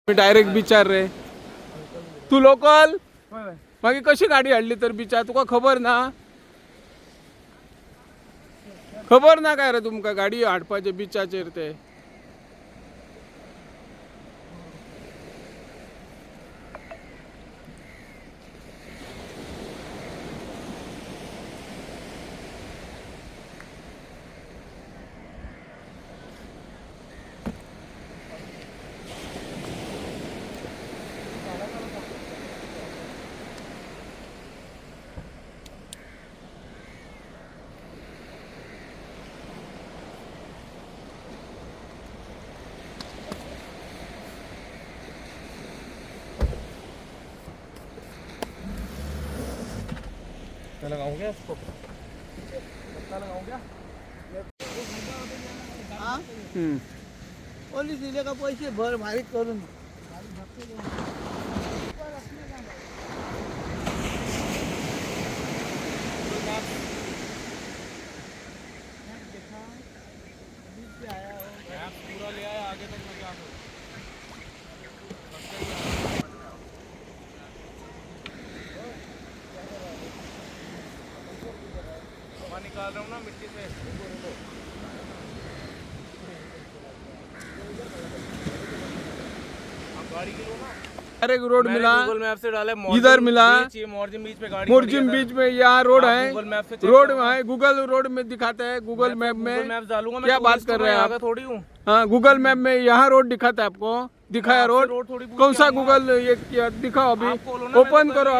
मी direct बिचार रे तू local मागी कशी गाडी हाडली तर बिचार तुका खबर ना काय रे तुमका गाडी हाडपाचे बिचाचेर ते लगाऊं क्या इसको पत्ता लगाऊं क्या पोलीस दिले का पैसे भर मारीत करून पूरा ले आया आगे तक मैं क्या करूं निकाल रहा हूँ ना मिट्टी से आप गाड़ी की लो ना अरे रोड मिला गूगल मैप से डाला इधर मिला मोरजिम बीच पे गाड़ी मोरजिम बीच में यहाँ रोड है गूगल मैप से रोड है गूगल रोड में दिखाता है गूगल मैप में मैप डालूंगा मैं क्या बात कर रहे हैं आप थोड़ी हूँ हाँ गूगल मैप में यहाँ रोड दिखाता है आपको दिखाया रोड कौन सा गूगल ये दिखाओ अभी ओपन करो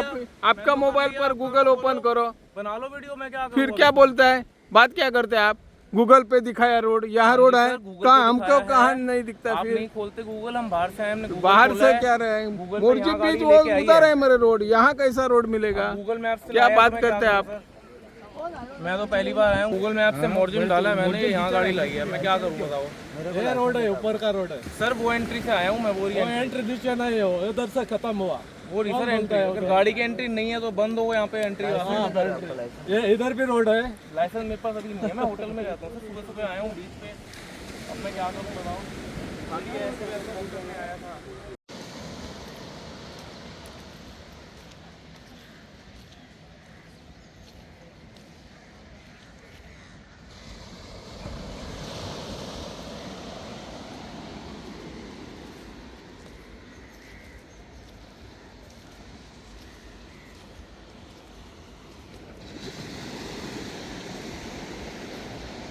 आपका मोबाइल पर गूगल ओपन करो बना लो वीडियो में क्या फिर क्या बोलता है बात क्या करते हैं आप गूगल पे दिखाया रोड यहाँ रोड है कहाँ हमको कहाँ नहीं दिखता आप फिर नहीं खोलते गूगल हम बाहर से आए हमने बाहर से क्या रहे मोरजिम बीच वो उधर है मेरे रोड यहाँ कैसा रोड मिलेगा गूगल मैप से क्या बात करते हैं आप मैं तो पहली बार आया हूँ गूगल मैप से मोरजिम डाला है मैंने यहाँ गाड़ी लाई है मैं क्या करूँ बताओ ये रोड है ऊपर का रोड है सर वो एंट्री से आया हूँ मैं वो एंट्री नीचे नहीं हो इधर से खत्म हुआ वो सर एंट्री अगर गाड़ी की एंट्री नहीं है तो बंद हो यहाँ पे एंट्री ये इधर भी रोड है लाइसेंस मेरे पास अभी नहीं है मैं होटल में रहता हूँ सुबह सुबह आया हूँ बीच पे अब मैं क्या करूँ बताओ खाली ऐसे वैसे आया था